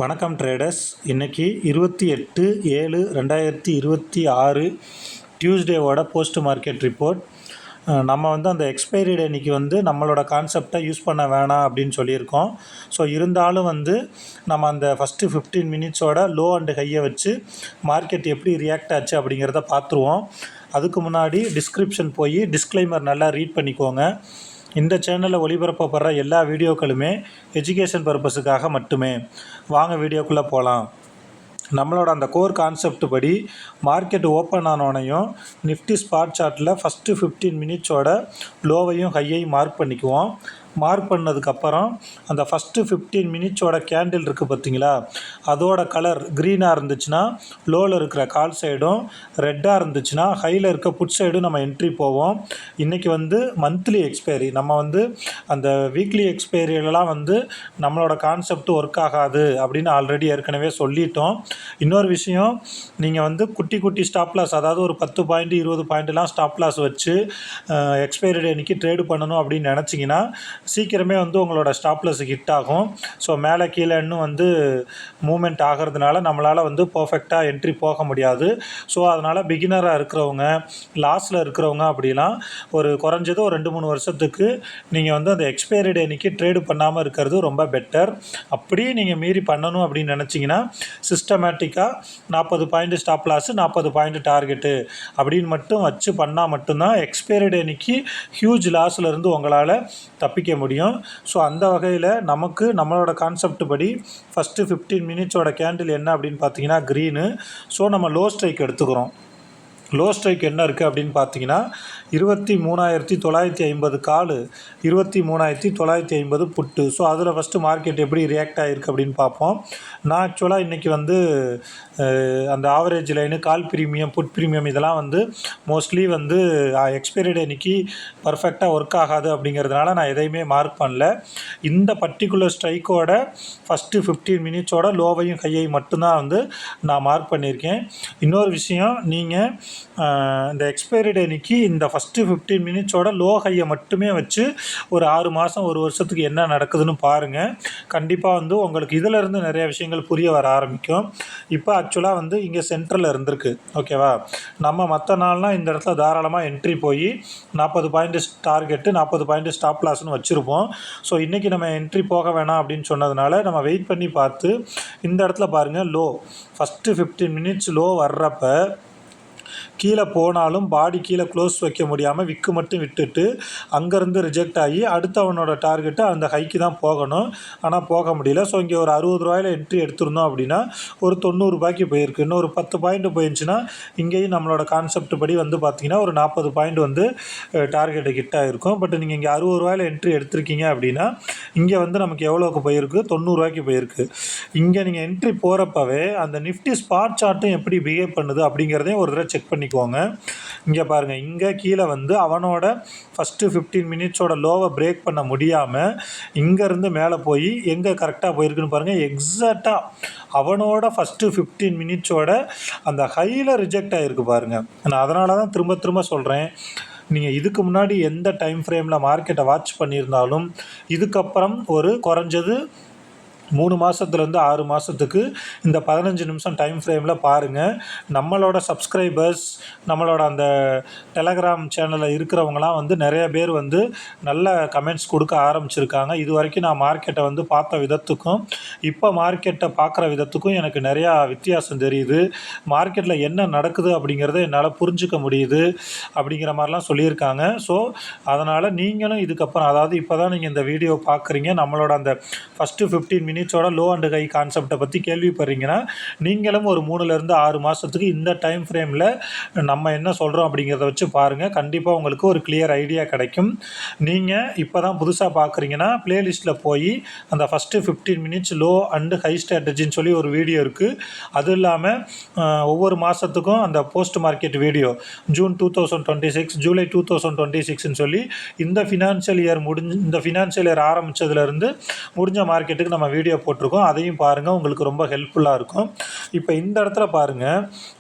வணக்கம் ட்ரேடர்ஸ். இன்றைக்கி 28/7/2026 டியூஸ்டேவோட post market report. நம்ம அந்த எக்ஸ்பைரி டே அன்றைக்கி நம்மளோட கான்செப்டை யூஸ் பண்ண வேணாம் அப்படின்னு சொல்லியிருக்கோம். ஸோ இருந்தாலும் நம்ம அந்த ஃபஸ்ட்டு 15 மினிட்ஸோட லோ அண்டு ஹையை வச்சு மார்க்கெட் எப்படி ரியாக்ட் ஆச்சு அப்படிங்கிறத பார்த்துருவோம். அதுக்கு முன்னாடி டிஸ்கிரிப்ஷன் போய் டிஸ்க்ளைமர் நல்லா ரீட் பண்ணிக்கோங்க. இந்த சேனலில் ஒளிபரப்பப்படுற எல்லா வீடியோக்களுமே எஜுகேஷன் பர்பஸுக்காக மட்டுமே. வாங்க வீடியோக்குள்ளே போகலாம். நம்மளோட அந்த கோர் கான்செப்ட் படி மார்க்கெட் ஓப்பன் ஆனோனையும் நிஃப்டி ஸ்பாட் சார்ட்டில் ஃபஸ்ட்டு 15 மினிட்ஸோட லோவையும் ஹையையும் மார்க் பண்ணிக்குவோம். மார்க் பண்ணதுக்கப்புறம் அந்த ஃபஸ்ட்டு 15 மினிட்ஸோட கேண்டில் இருக்குது பார்த்தீங்களா, அதோட கலர் க்ரீனாக இருந்துச்சுன்னா லோவில் இருக்கிற கால் சைடும், ரெட்டாக இருந்துச்சுன்னா ஹையில் இருக்க புட் சைடும் நம்ம என்ட்ரி போவோம். இன்றைக்கி மந்த்லி எக்ஸ்பைரி, நம்ம அந்த வீக்லி எக்ஸ்பைரியிலலாம் நம்மளோட கான்செப்ட் ஒர்க் ஆகாது அப்படின்னு ஆல்ரெடி ஏற்கனவே சொல்லிட்டோம். இன்னொரு விஷயம், நீங்கள் குட்டி குட்டி ஸ்டாப் லாஸ், அதாவது ஒரு 10 பாயிண்ட் 20 பாயிண்ட்லாம் ஸ்டாப் லாஸ் வச்சு எக்ஸ்பைரி டே அன்றைக்கி ட்ரேடு பண்ணணும் அப்படின்னு நினச்சிங்கன்னா சீக்கிரமே உங்களோட ஸ்டாப்லஸ் ஹிட் ஆகும். ஸோ மேலே கீழே இன்னும் மூமெண்ட் ஆகிறதுனால நம்மளால் பர்ஃபெக்டாக என்ட்ரி போக முடியாது. ஸோ அதனால் பிகினராக இருக்கிறவங்க, லாஸில் இருக்கிறவங்க அப்படிலாம் ஒரு குறைஞ்சது ஒரு 2-3 வருஷத்துக்கு நீங்கள் அந்த எக்ஸ்பைரி டே அன்றைக்கி ட்ரேடு பண்ணாமல் இருக்கிறது ரொம்ப பெட்டர். அப்படியே நீங்கள் மீறி பண்ணணும் அப்படின்னு நினச்சிங்கன்னா சிஸ்டமேட்டிக்காக 40 point stop loss, 40 point target அப்படின்னு மட்டும் வச்சு பண்ணால் மட்டும்தான் எக்ஸ்பைரி டே அன்றைக்கி ஹியூஜ் லாஸ்லேருந்து உங்களால் தப்பிக்க முடியும். ஸோ அந்த வகையில் நம்மளோட கான்செப்ட் படி ஃபஸ்ட்டு 15 மினிட்ஸோட கேண்டில் என்ன அப்படின்னு பார்த்தீங்கன்னா க்ரீனு. ஸோ நம்ம லோ ஸ்ட்ரைக் எடுத்துக்கிறோம். லோ ஸ்ட்ரைக் என்ன இருக்குது அப்படின்னு பார்த்தீங்கன்னா 23,950 கால், 23,950 புட்டு. ஸோ அதில் ஃபஸ்ட்டு மார்க்கெட் எப்படி ரியாக்ட் ஆகிருக்கு அப்படின்னு பார்ப்போம். நான் ஆக்சுவலாக இன்றைக்கி அந்த ஆவரேஜ் லைனு, கால் ப்ரீமியம், புட் ப்ரீமியம் இதெல்லாம் மோஸ்ட்லி எக்ஸ்பைரி டே அன்றைக்கி பர்ஃபெக்டாக ஒர்க் ஆகாது அப்படிங்கிறதுனால நான் எதையுமே மார்க் பண்ணல. இந்த பர்டிகுலர் ஸ்ட்ரைக்கோட ஃபஸ்ட்டு 15 மினிட்ஸோட லோவையும் கையை மட்டும்தான் நான் மார்க் பண்ணியிருக்கேன். இன்னொரு விஷயம், நீங்கள் இந்த எக்ஸ்பைரி டே அன்றைக்கி இந்த ஃபஸ்ட்டு 15 மினிட்ஸோட லோ ஹையை மட்டுமே வச்சு ஒரு 6 மாதம் 1 வருஷத்துக்கு என்ன நடக்குதுன்னு பாருங்கள். கண்டிப்பாக உங்களுக்கு இதிலேருந்து நிறைய விஷயங்கள் புரிய வர ஆரம்பிக்கும். இப்போ ஆக்சுவலாக இங்கே சென்ட்ரலில் இருந்திருக்கு, ஓகேவா. நம்ம மற்ற நாள்னால் இந்த இடத்துல தாராளமாக என்ட்ரி போய் 40 பாயிண்ட் டார்கெட்டு, 40 பாயிண்ட் ஸ்டாப் லாஸ்ன்னு வச்சுருப்போம். ஸோ இன்றைக்கி நம்ம என்ட்ரி போக வேணாம் அப்படின்னு சொன்னதுனால நம்ம வெயிட் பண்ணி பார்த்து இந்த இடத்துல பாருங்கள், லோ ஃபஸ்ட்டு 15 மினிட்ஸ் லோ வர்றப்ப கீழே போனாலும் பாடி கீழே க்ளோஸ் வைக்க முடியாமல் விக்கு மட்டும் விட்டுட்டு அங்கேருந்து ரிஜெக்ட் ஆகி அடுத்தவனோட டார்கெட்டு அந்த ஹைக்கு தான் போகணும், ஆனால் போக முடியல. ஸோ இங்கே ஒரு 60 ரூபாயில் என்ட்ரி எடுத்திருந்தோம் அப்படின்னா ஒரு 90 ரூபாய்க்கு போயிருக்கு. இன்னும் ஒரு 10 பாயிண்ட் போயிருந்துச்சுன்னா இங்கேயும் நம்மளோட கான்செப்ட் படி பார்த்திங்கன்னா ஒரு 40 பாயிண்ட் டார்கெட்டு கிட்ட இருக்கும். பட் நீங்கள் இங்கே 60 ரூபாயில் என்ட்ரி எடுத்திருக்கீங்க அப்படின்னா இங்கே நமக்கு எவ்வளோக்கு போயிருக்கு, 90 ரூபாய்க்கு போயிருக்கு. இங்கே நீங்கள் என்ட்ரி போகிறப்பவே அந்த நிஃப்டி ஸ்பாட் சார்ட்டும் எப்படி பிஹேவ் பண்ணுது அப்படிங்கிறதையும் ஒரு தடவை செக் பண்ணிக்கோங்க. இங்கே பாருங்கள், இங்கே கீழே அவனோட ஃபஸ்ட்டு 15 மினிட்ஸோட லோவை பிரேக் பண்ண முடியாமல் இங்கேருந்து மேலே போய் எங்கே கரெக்டாக போயிருக்குன்னு பாருங்கள். எக்ஸாக்டாக அவனோட ஃபஸ்ட்டு 15 மினிட்ஸோட அந்த ஹையில் ரிஜெக்ட் ஆகிருக்கு பாருங்கள். நான் அதனால தான் திரும்ப திரும்ப சொல்கிறேன், நீங்கள் இதுக்கு முன்னாடி எந்த டைம் ஃப்ரேமில் மார்க்கெட்டை வாட்ச் பண்ணியிருந்தாலும் இதுக்கப்புறம் ஒரு குறைஞ்சது 3 மாதத்துலேருந்து 6 மாதத்துக்கு இந்த 15 நிமிஷம் டைம் ஃப்ரேமில் பாருங்கள். நம்மளோட சப்ஸ்கிரைபர்ஸ், நம்மளோட அந்த டெலகிராம் சேனலில் இருக்கிறவங்களாம் நிறைய பேர் நல்ல கமெண்ட்ஸ் கொடுக்க ஆரம்பிச்சிருக்காங்க. இது வரைக்கும் நான் மார்க்கெட்டை பார்த்த விதத்துக்கும் இப்போ மார்க்கெட்டை பார்க்குற விதத்துக்கும் எனக்கு நிறையா வித்தியாசம் தெரியுது. மார்க்கெட்டில் என்ன நடக்குது அப்படிங்கிறத என்னால் புரிஞ்சிக்க முடியுது அப்படிங்கிற மாதிரிலாம் சொல்லியிருக்காங்க. ஸோ அதனால் நீங்களும் இதுக்கப்புறம், அதாவது இப்போ தான் நீங்கள் இந்த வீடியோ பார்க்குறீங்க, நம்மளோட அந்த ஃபஸ்ட்டு 15 மினிட்ஸோட லோ அண்டு ஹை கான்செப்டை பற்றி கேள்விப்படுறீங்கன்னா நீங்களும் ஒரு 3லேருந்து 6 மாதத்துக்கு இந்த டைம் ஃப்ரேமில் நம்ம என்ன சொல்கிறோம் அப்படிங்கிறத வச்சு பாருங்கள். கண்டிப்பாக உங்களுக்கு ஒரு கிளியர் ஐடியா கிடைக்கும். நீங்கள் இப்போ தான் புதுசாக பார்க்குறீங்கன்னா ப்ளேலிஸ்ட்டில் போய் அந்த first 15 minutes low and high ஸ்ட்ராட்டஜின்னு சொல்லி ஒரு வீடியோ இருக்குது. அது இல்லாமல் ஒவ்வொரு மாதத்துக்கும் அந்த post market video June 2026, July 2026ன்னு சொல்லி இந்த ஃபினான்ஷியல் இயர் ஆரம்பித்ததுலேருந்து முடிஞ்ச மார்க்கெட்டுக்கு நம்ம வீடியோ வீடியோ போட்டிருக்கோம், அதையும் பாருங்கள், உங்களுக்கு ரொம்ப ஹெல்ப்ஃபுல்லாக இருக்கும். இப்போ இந்த இடத்துல பாருங்கள்,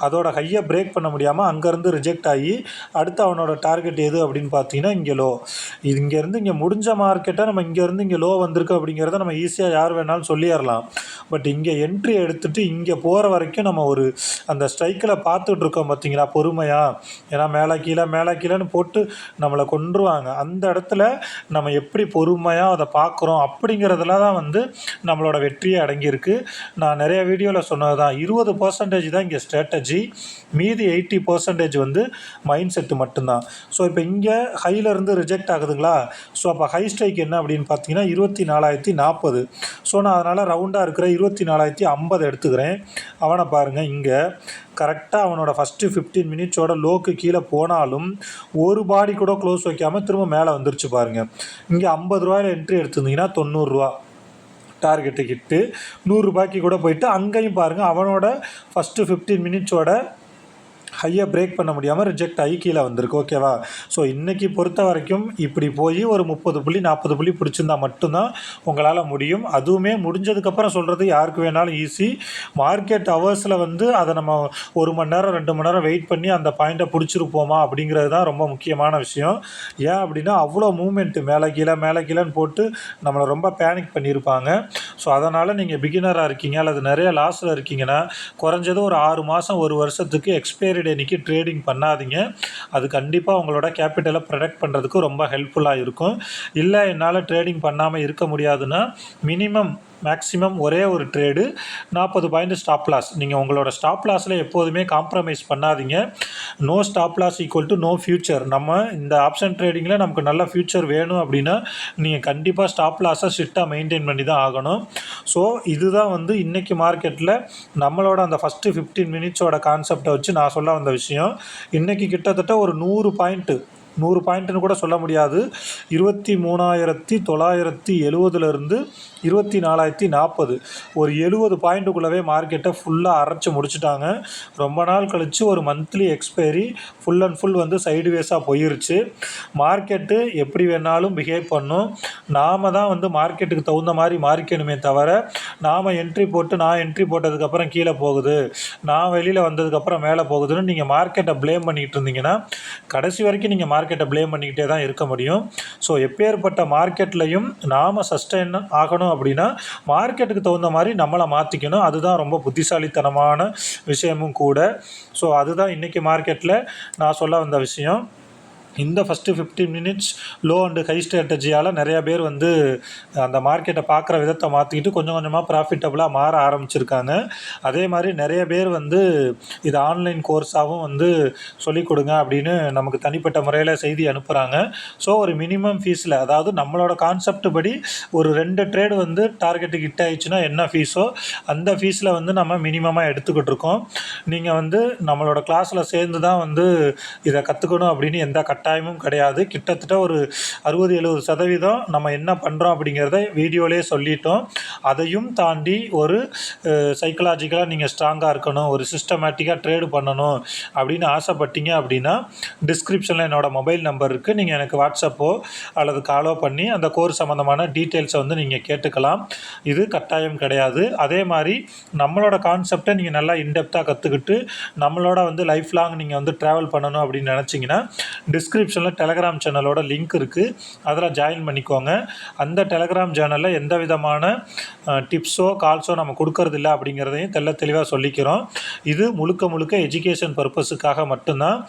அதோட ஹையை பிரேக் பண்ண முடியாமல் அங்கேருந்து ரிஜெக்ட் ஆகி அடுத்து அவனோட டார்கெட் எது அப்படின்னு பார்த்தீங்கன்னா இங்கே லோ. இது இங்கேருந்து இங்கே முடிஞ்ச மார்க்கெட்டை நம்ம இங்கேருந்து இங்கே லோ வந்திருக்கு அப்படிங்கிறத நம்ம ஈஸியாக யார் வேணாலும் சொல்லிடலாம். பட் இங்கே என்ட்ரி எடுத்துகிட்டு இங்கே போகிற வரைக்கும் நம்ம ஒரு அந்த ஸ்ட்ரைக்கில் பார்த்துட்டு இருக்கோம் பார்த்தீங்களா பொறுமையாக. ஏன்னா மேலே கீழேன்னு போட்டு நம்மளை கொன்றுவாங்க. அந்த இடத்துல நம்ம எப்படி பொறுமையாக அதை பார்க்குறோம் அப்படிங்கிறதுல தான் வந்து நம்மளோட வெற்றியே அடங்கியிருக்கு. நான் நிறைய வீடியோவில் சொன்னது தான், 20% தான் இங்கே ஸ்ட்ராட்டஜி, மீதி 80% வந்து மைண்ட் செட்டு மட்டும்தான். ஸோ இப்போ இங்கே ஹையிலேருந்து ரிஜெக்ட் ஆகுதுங்களா, ஸோ அப்போ ஹை ஸ்ட்ரைக் என்ன அப்படின்னு பார்த்தீங்கன்னா 24,040. ஸோ நான் அதனால் ரவுண்டாக இருக்கிற 24,050 எடுத்துக்கிறேன். அவனை பாருங்கள், இங்கே கரெக்டாக அவனோட ஃபஸ்ட்டு 15 மினிட்ஸோட லோக்கு கீழே போனாலும் ஒரு பாடி கூட க்ளோஸ் வைக்காமல் திரும்ப மேலே வந்துருச்சு பாருங்கள். இங்கே 50 ரூபாயில் என்ட்ரி எடுத்திருந்தீங்கன்னா 90 ரூபா டார்கெட்டு கிட்டு 100 ரூபாய்க்கு கூட போயிட்டு அங்கேயும் பாருங்கள் அவனோட ஃபஸ்ட்டு 15 மினிட்ஸோட ஹையை பிரேக் பண்ண முடியாமல் ரிஜெக்ட் ஆகி கீழே வந்திருக்கு. ஓகேவா? ஸோ இன்றைக்கி பொறுத்த வரைக்கும் இப்படி போய் ஒரு 30 புள்ளி 40 புள்ளி பிடிச்சிருந்தா மட்டும்தான் உங்களால் முடியும். அதுவுமே முடிஞ்சதுக்கப்புறம் சொல்கிறது யாருக்கு வேணாலும் ஈஸி. மார்க்கெட் ஹவர்ஸில் வந்து அதை நம்ம 1 மணி நேரம் 2 மணி நேரம் வெயிட் பண்ணி அந்த பாயிண்ட்டை பிடிச்சிருப்போமா அப்படிங்கிறது தான் ரொம்ப முக்கியமான விஷயம். ஏன் அப்படின்னா அவ்வளோ மூமெண்ட்டு மேலே கீழேன்னு போட்டு நம்மளை ரொம்ப பேனிக் பண்ணியிருப்பாங்க. ஸோ அதனால் நீங்கள் பிகினராக இருக்கீங்க அல்லது நிறைய லாஸில் இருக்கீங்கன்னா குறைஞ்சது ஒரு 6 மாதம் 1 வருஷத்துக்கு எக்ஸ்பைரி டேனிக்கு ட்ரேடிங் பண்ணாதீங்க. அது கண்டிப்பாக உங்களோட கேபிட்டலை ப்ரொடெக்ட் பண்ணுறதுக்கு ரொம்ப ஹெல்ப்ஃபுல்லாக இருக்கும். இல்லை என்னால் ட்ரேடிங் பண்ணாமல் இருக்க முடியாதுன்னா மேக்ஸிமம் ஒரே ஒரு ட்ரேடு 40 பாயிண்ட் ஸ்டாப் லாஸ். நீங்கள் உங்களோட ஸ்டாப் லாஸில் எப்போதுமே காம்ப்ரமைஸ் பண்ணாதீங்க. No stop loss equal to no future. நம்ம இந்த ஆப்ஷன் ட்ரேடிங்கில் நமக்கு நல்ல ஃபியூச்சர் வேணும் அப்படின்னா நீங்கள் கண்டிப்பாக ஸ்டாப் லாஸை ஸ்ட்ரிக்டாக மெயின்டைன் பண்ணி தான் ஆகணும். ஸோ இதுதான் வந்து இன்றைக்கி மார்க்கெட்டில் நம்மளோட அந்த ஃபஸ்ட்டு 15 மினிட்ஸோட கான்செப்டை வச்சு நான் சொல்ல வந்த விஷயம். இன்றைக்கி கிட்டத்தட்ட ஒரு 100 பாயிண்ட்டுன்னு கூட சொல்ல முடியாது, 23,970லேருந்து 24,040 ஒரு 70 பாயிண்ட்டுக்குள்ளவே மார்க்கெட்டை ஃபுல்லாக அரைச்சி முடிச்சுட்டாங்க. ரொம்ப நாள் கழித்து ஒரு monthly expiry full and full வந்து சைடுவேஸாக போயிருச்சு. மார்க்கெட்டு எப்படி வேணாலும் பிஹேவ் பண்ணும். நாம் தான் வந்து மார்க்கெட்டுக்கு தகுந்த மாதிரி மாறிக்கணுமே தவிர நாம் என்ட்ரி போட்டதுக்கப்புறம் கீழே போகுது, நான் வெளியில் வந்ததுக்கப்புறம் மேலே போகுதுன்னு நீங்கள் மார்க்கெட்டை ப்ளேம் பண்ணிகிட்டு இருந்தீங்கன்னா கடைசி வரைக்கும் நீங்கள் மார்க்கெட்டை ப்ளேம் பண்ணிக்கிட்டே தான் இருக்க முடியும். ஸோ எப்பேற்பட்ட மார்க்கெட்லையும் நாம் சஸ்டெயின் ஆகணும் அப்படின்னா மார்க்கெட்டுக்கு தகுந்த மாதிரி நம்மளை மாற்றிக்கணும். அதுதான் ரொம்ப புத்திசாலித்தனமான விஷயமும் கூட. ஸோ அதுதான் இன்றைக்கி மார்க்கெட்டில் நான் சொல்ல வந்த விஷயம். இந்த first 15 minutes low and high ஸ்ட்ராட்டஜியால் நிறையா பேர் வந்து அந்த மார்க்கெட்டை பார்க்குற விதத்தை மாற்றிக்கிட்டு கொஞ்சம் கொஞ்சமாக ப்ராஃபிட்டபுளாக மாற ஆரம்பிச்சிருக்காங்க. அதே மாதிரி நிறைய பேர் வந்து இது ஆன்லைன் கோர்ஸாகவும் வந்து சொல்லிக் கொடுங்க அப்படின்னு நமக்கு தனிப்பட்ட முறையில் செய்தி அனுப்புகிறாங்க. ஸோ ஒரு மினிமம் ஃபீஸில், அதாவது நம்மளோட கான்செப்ட் படி ஒரு 2 ட்ரேடு வந்து டார்கெட்டுக்கு ஹிட் ஆயிடுச்சுன்னா என்ன ஃபீஸோ அந்த ஃபீஸில் வந்து நம்ம மினிமமாக எடுத்துக்கிட்டு இருக்கோம். நீங்கள் வந்து நம்மளோட கிளாஸில் சேர்ந்து தான் வந்து இதை கற்றுக்கணும் அப்படின்னு எந்த கட்டாயமும் கிடையாது. கிட்டத்தட்ட ஒரு 60-70% நம்ம என்ன பண்ணுறோம் அப்படிங்கிறத வீடியோலேயே சொல்லிட்டோம். அதையும் தாண்டி ஒரு சைக்கலாஜிக்கலாக நீங்கள் ஸ்ட்ராங்காக இருக்கணும், ஒரு சிஸ்டமேட்டிக்காக ட்ரேடு பண்ணணும் அப்படின்னு ஆசைப்பட்டீங்க அப்படின்னா டிஸ்கிரிப்ஷனில் என்னோடய மொபைல் நம்பர் இருக்குது. நீங்கள் எனக்கு வாட்ஸ்அப்போ அல்லது காலோ பண்ணி அந்த கோர்ஸ் சம்மந்தமான டீட்டெயில்ஸை வந்து நீங்கள் கேட்டுக்கலாம். இது கட்டாயம் கிடையாது. அதே மாதிரி நம்மளோட கான்செப்டை நீங்கள் நல்லா இன்டெப்த்தாக கற்றுக்கிட்டு நம்மளோட வந்து லைஃப் லாங் நீங்கள் வந்து ட்ராவல் பண்ணணும் அப்படின்னு நினச்சிங்கன்னா டிஸ்கிரிப்ஷனில் டெலகிராம் சேனலோட லிங்க் இருக்குது, அதில் ஜாயின் பண்ணிக்கோங்க. அந்த டெலகிராம் சேனலில் எந்த விதமான டிப்ஸோ கால்ஸோ நம்ம கொடுக்கறதில்ல அப்படிங்கிறதையும் தெளிவாக சொல்லிக்கிறோம். இது முழுக்க எஜுகேஷன் பர்பஸுக்காக மட்டும்தான்.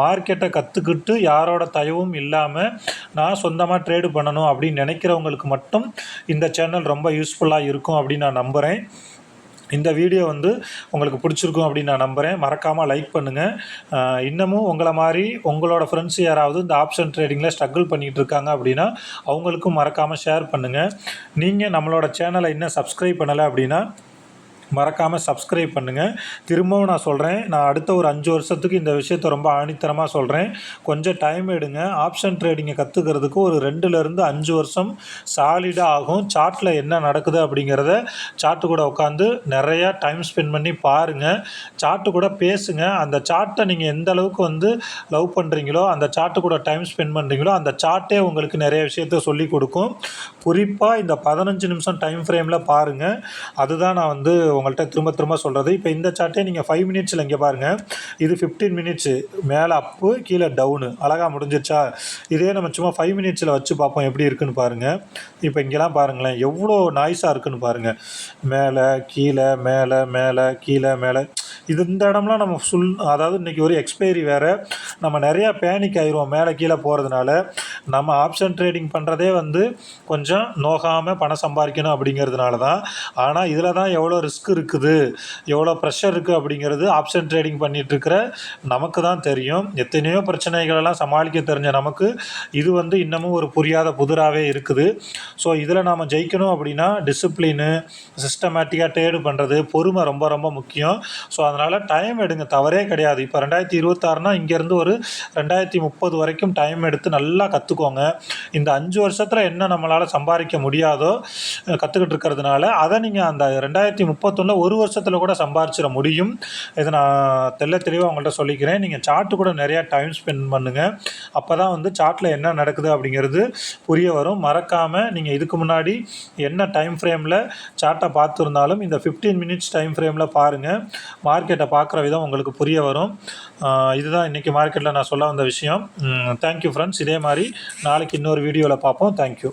மார்க்கெட்டை கற்றுக்கிட்டு யாரோட தயவும் இல்லாமல் நான் சொந்தமாக ட்ரேடு பண்ணணும் அப்படின்னு நினைக்கிறவங்களுக்கு மட்டும் இந்த சேனல் ரொம்ப யூஸ்ஃபுல்லாக இருக்கும் அப்படின்னு நான் நம்புகிறேன். இந்த வீடியோ வந்து உங்களுக்கு பிடிச்சிருக்கும் அப்படின்னு நான் நம்புகிறேன். மறக்காமல் லைக் பண்ணுங்கள். இன்னமும் உங்களை மாதிரி உங்களோட ஃப்ரெண்ட்ஸ் யாராவது இந்த ஆப்ஷன் ட்ரேடிங்கில் ஸ்ட்ரகிள் பண்ணிகிட்டு இருக்காங்க அப்படின்னா அவங்களுக்கும் மறக்காமல் ஷேர் பண்ணுங்கள். நீங்கள் நம்மளோட சேனலை இன்னும் சப்ஸ்கிரைப் பண்ணலை அப்படின்னா மறக்காமல் சப்ஸ்கிரைப் பண்ணுங்கள். திரும்பவும் நான் சொல்கிறேன், நான் அடுத்த ஒரு 5 வருஷத்துக்கு இந்த விஷயத்தை ரொம்ப ஆணித்தரமாக சொல்கிறேன். கொஞ்சம் டைம் எடுங்க. ஆப்ஷன் ட்ரேடிங்கை கற்றுக்கிறதுக்கு ஒரு 2லேருந்து 5 வருஷம் சாலிடாக ஆகும். சார்ட்டில் என்ன நடக்குது அப்படிங்கிறத சார்ட்டு கூட உட்காந்து நிறையா டைம் ஸ்பெண்ட் பண்ணி பாருங்கள். சார்ட்டு கூட பேசுங்க. அந்த சார்ட்டை நீங்கள் எந்த அளவுக்கு வந்து லவ் பண்ணுறீங்களோ, அந்த சார்ட்டு கூட டைம் ஸ்பெண்ட் பண்ணுறீங்களோ, அந்த சார்ட்டே உங்களுக்கு நிறைய விஷயத்த சொல்லிக் கொடுக்கும். குறிப்பாக இந்த 15 நிமிஷம் டைம் ஃப்ரேமில் பாருங்கள். அதுதான் நான் வந்து உங்கள்கிட்ட திரும்ப திரும்ப சொல்கிறது. இப்போ இந்த சார்ட்டே நீங்கள் 5 மினிட்ஸில் இங்கே பாருங்கள், இது 15 மினிட்ஸு, மேலே அப்பு கீழே டவுனு, அழகாக முடிஞ்சிருச்சா? இதே நம்ம சும்மா 5 மினிட்ஸில் வச்சு பார்ப்போம் எப்படி இருக்குன்னு பாருங்கள். இப்போ இங்கெல்லாம் பாருங்களேன், எவ்வளோ நாய்ஸாக இருக்குன்னு பாருங்கள். மேலே கீழே, மேலே மேலே கீழே மேலே, இது இந்த இடம்லாம் நம்ம அதாவது இன்றைக்கி ஒரு எக்ஸ்பைரி வேறு, நம்ம நிறையா பேனிக் ஆயிடுவோம் மேலே கீழே போகிறதுனால. நம்ம ஆப்ஷன் ட்ரேடிங் பண்ணுறதே வந்து கொஞ்சம் நோகாமல் பணம் சம்பாதிக்கணும் அப்படிங்கிறதுனால தான். ஆனால் இதில் தான் எவ்வளோ ரிஸ்க் இருக்குது, எவ்வளோ ப்ரெஷர் இருக்குது அப்படிங்கிறது ஆப்ஷன் ட்ரேடிங் பண்ணிகிட்ருக்கிற நமக்கு தான் தெரியும். எத்தனையோ பிரச்சனைகளெல்லாம் சமாளிக்க தெரிஞ்ச நமக்கு இது வந்து இன்னமும் ஒரு புரியாத புதிராகவே இருக்குது. ஸோ இதில் நாம் ஜெயிக்கணும் அப்படின்னா டிசிப்ளினு, சிஸ்டமேட்டிக்காக ட்ரேடு பண்ணுறது, பொறுமை ரொம்ப ரொம்ப முக்கியம். ஸோ அதனால் டைம் எடுங்க, தவறே கிடையாது. இப்போ 2026னா இங்கேருந்து ஒரு 2030 வரைக்கும் டைம் எடுத்து நல்லா கற்றுக்கோங்க. இந்த 5 வருஷத்தில் என்ன நம்மளால் சம்பாதிக்க முடியாதோ கற்றுக்கிட்டு இருக்கிறதுனால அதை நீங்கள் அந்த 2031 ஒரு வருஷத்தில் கூட சம்பாரிச்சிட முடியும். இதை நான் தெளிவாக உங்கள்கிட்ட சொல்லிக்கிறேன். நீங்கள் சார்ட்டு கூட நிறையா டைம் ஸ்பெண்ட் பண்ணுங்கள். அப்போ தான் வந்து சார்ட்டில் என்ன நடக்குது அப்படிங்கிறது புரிய வரும். மறக்காமல் நீங்கள் இதுக்கு முன்னாடி என்ன டைம் ஃப்ரேமில் சார்ட்டை பார்த்துருந்தாலும் இந்த 15 மினிட்ஸ் டைம் ஃப்ரேமில் பாருங்கள். மார்க்கெட்டை பார்க்குற விதம் உங்களுக்கு புரிய வரும். இதுதான் இன்றைக்கி மார்க்கெட்டில் நான் சொல்ல வந்த விஷயம். Thank you friends. இதே மாதிரி நாளைக்கு இன்னொரு வீடியோவில் பார்ப்போம். தேங்க்யூ.